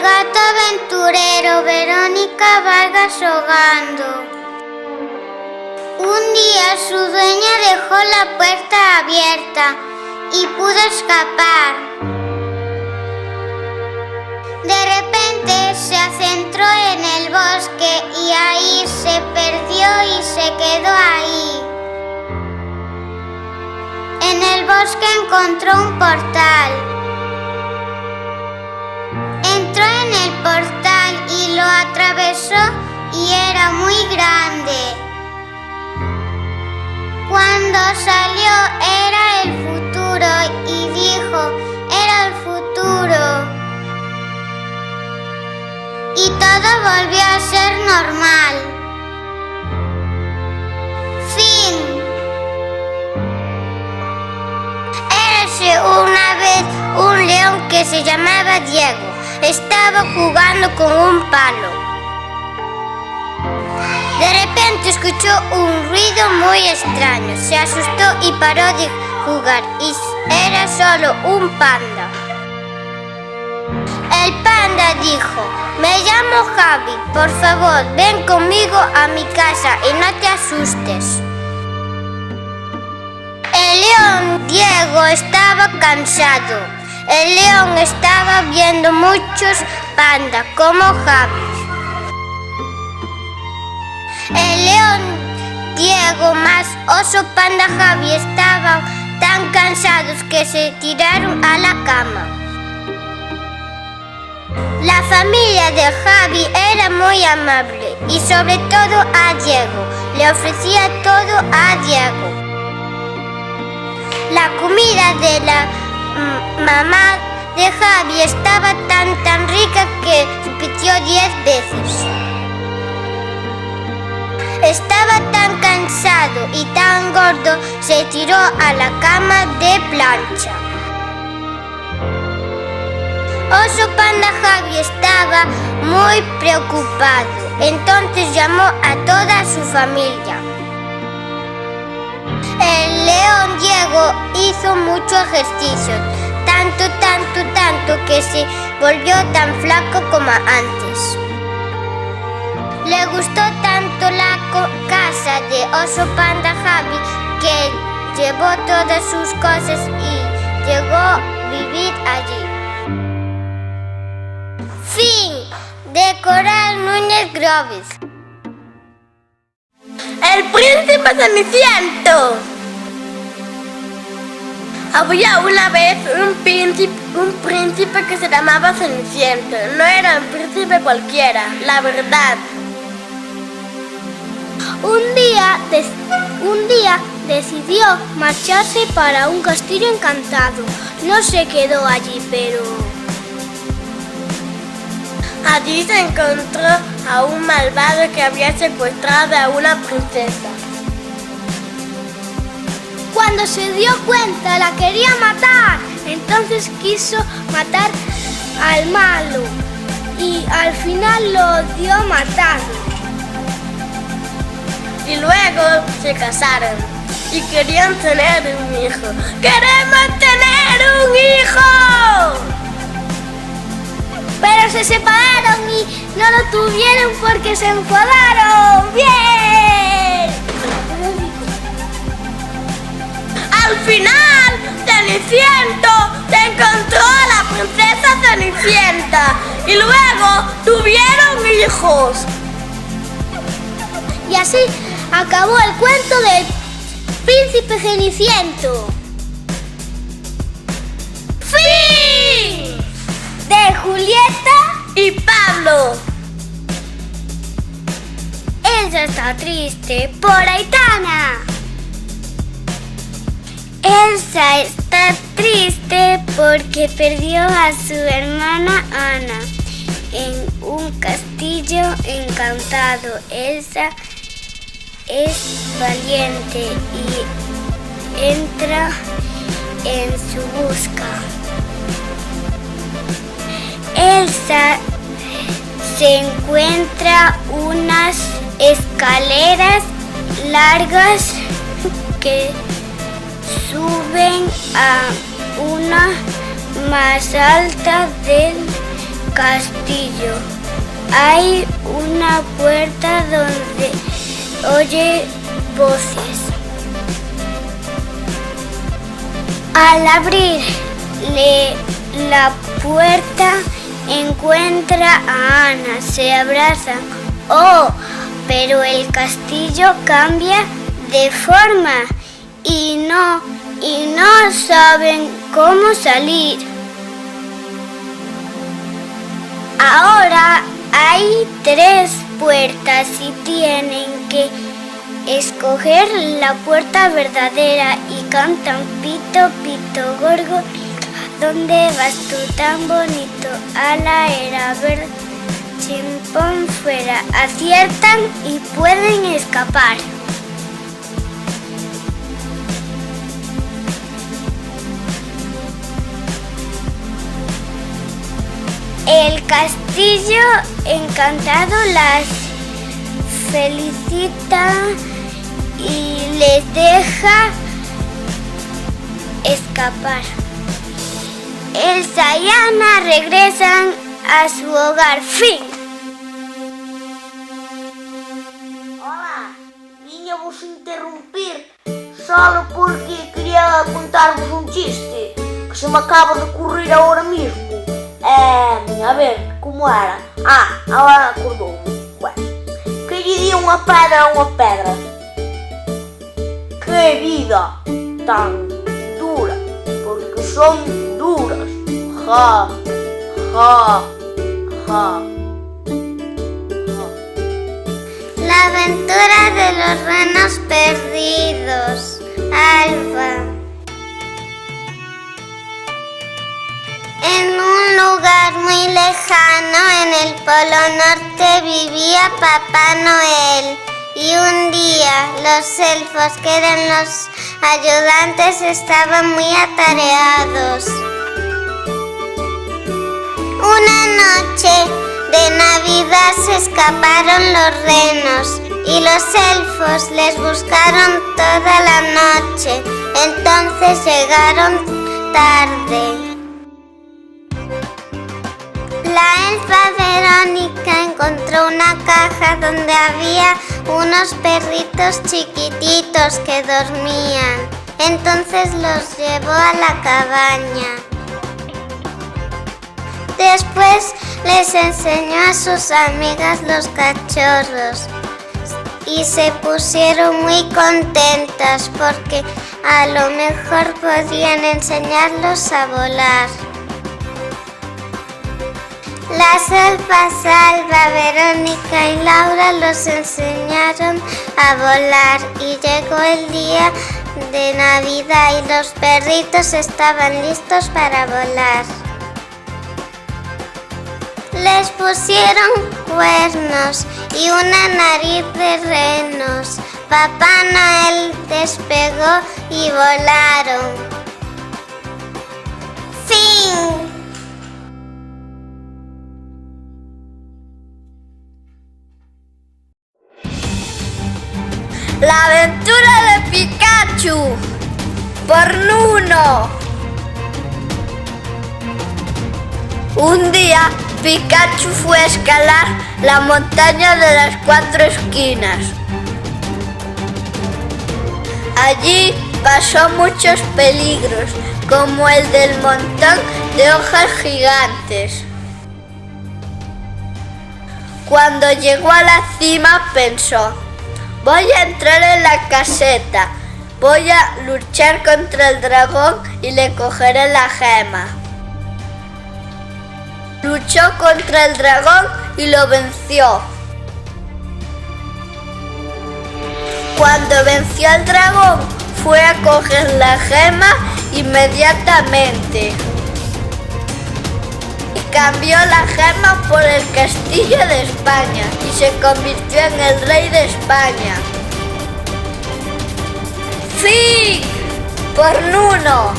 gato aventurero Verónica Vargas Ogando. Un día su dueña dejó la puerta abierta y pudo escapar. De repente se adentró en el bosque y ahí se perdió y se quedó ahí. En el bosque encontró un portal. Entró en el portal y lo atravesó y era muy grande. Cuando salió era el futuro y dijo, era el futuro. Y todo volvió a ser normal. Fin. Érase una vez un león que se llamaba Diego. Estaba jugando con un palo. De repente escuchó un ruido muy extraño. Se asustó y paró de jugar. Y era solo un panda. El panda dijo, me llamo Javi, por favor, ven conmigo a mi casa y no te asustes. El león Diego estaba cansado. El león estaba viendo muchos pandas como Javi. El león Diego más oso panda Javi estaban tan cansados que se tiraron a la cama. La familia de Javi era muy amable y sobre todo a Diego. Le ofrecía todo a Diego. La comida de la mamá de Javi estaba tan rica que repitió 10 veces. Estaba tan cansado y tan gordo, se tiró a la cama de plancha. Oso panda Javi estaba muy preocupado, entonces llamó a toda su familia. El león Diego hizo mucho ejercicio, tanto que se volvió tan flaco como antes. Le gustó tanto la casa de oso panda Javi que llevó todas sus cosas y llegó a vivir allí. Fin. De Coral Núñez Groves. El príncipe Ceniciento. Había una vez un príncipe que se llamaba Ceniciento. No era un príncipe cualquiera, la verdad. Un día decidió marcharse para un castillo encantado. No se quedó allí, pero allí se encontró a un malvado que había secuestrado a una princesa. Cuando se dio cuenta la quería matar. Entonces quiso matar al malo y al final lo dio matado. Y luego se casaron y querían tener un hijo. ¡Queremos tener un hijo! Pero se separaron y no lo tuvieron porque se enfadaron. ¡Bien! Al final, Ceniciento se encontró a la princesa Cenicienta y luego tuvieron hijos. Y así acabó el cuento del príncipe Ceniciento. ¡Fin! De Julieta y Pablo. Elsa está triste por Aitana. Elsa está triste porque perdió a su hermana Ana en un castillo encantado. Elsa es valiente y entra en su busca. Elsa se encuentra unas escaleras largas que suben a una más alta del castillo. Hay una puerta donde oye voces. Al abrirle la puerta encuentra a Ana, se abrazan. ¡Oh! Pero el castillo cambia de forma y no saben cómo salir. Ahora hay 3 puertas y tienen que escoger la puerta verdadera y cantan pito, pito, gorgo. ¿Dónde vas tú tan bonito? A la era verde, chimpón fuera. Aciertan y pueden escapar. El castillo encantado las felicita y les deja escapar. Elsa y Ana regresan a su hogar. Fin. Hola, vine-vos interrumpir solo porque quería contar-vos un chiste que se me acaba de ocurrir ahora mismo. A ver, como era? Agora acordou-me. Que lle di unha pedra a unha pedra? Que vida tan dura, porque son duras. Ja, ja, ja. La aventura de los renos perdidos. Alba. En un lugar muy lejano, en el Polo Norte, vivía Papá Noel. Y un día los elfos, que eran los ayudantes, estaban muy atareados. Una noche de Navidad se escaparon los renos y los elfos les buscaron toda la noche. Entonces llegaron tarde. La elfa Verónica encontró una caja donde había unos perritos chiquititos que dormían. Entonces los llevó a la cabaña. Después les enseñó a sus amigas los cachorros y se pusieron muy contentas porque a lo mejor podían enseñarlos a volar. Las elfas Alba, Verónica y Laura los enseñaron a volar y llegó el día de Navidad y los perritos estaban listos para volar. Les pusieron cuernos y una nariz de renos. Papá Noel despegó y volaron. ¡Fin! La aventura de Pikachu por Nuno. Un día Pikachu fue a escalar la montaña de las 4 esquinas. Allí pasó muchos peligros, como el del montón de hojas gigantes. Cuando llegó a la cima pensó: voy a entrar en la caseta, voy a luchar contra el dragón y le cogeré la gema. Luchó contra el dragón y lo venció. Cuando venció al dragón, fue a coger la gema inmediatamente. Y cambió la gema por el castillo de España y se convirtió en el rey de España. ¡Fin! Por Nuno.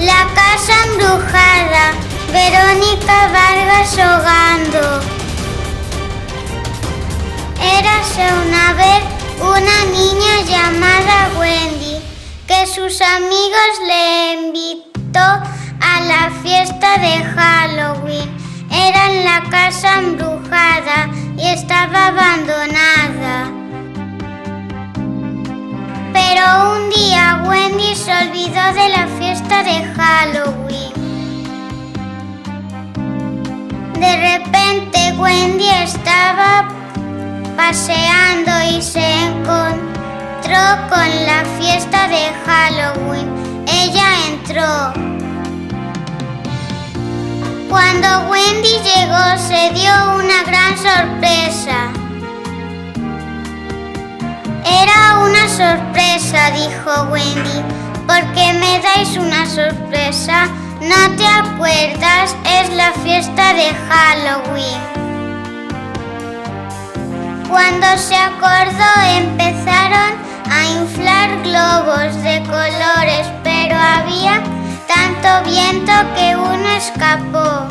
La casa embrujada. Verónica Vargas ahogando. Érase una vez una niña llamada Wendy, que sus amigos le invitó a la fiesta de Halloween. Era en la casa embrujada y estaba abandonada. Pero un día Wendy se olvidó de la fiesta de Halloween. De repente Wendy estaba paseando y se encontró con la fiesta de Halloween. Ella entró. Cuando Wendy llegó se dio una gran sorpresa. Era una sorpresa, dijo Wendy. ¿Por qué me dais una sorpresa? ¿No te acuerdas? Es la fiesta de Halloween. Cuando se acordó empezaron a inflar globos de colores, pero había tanto viento que uno escapó.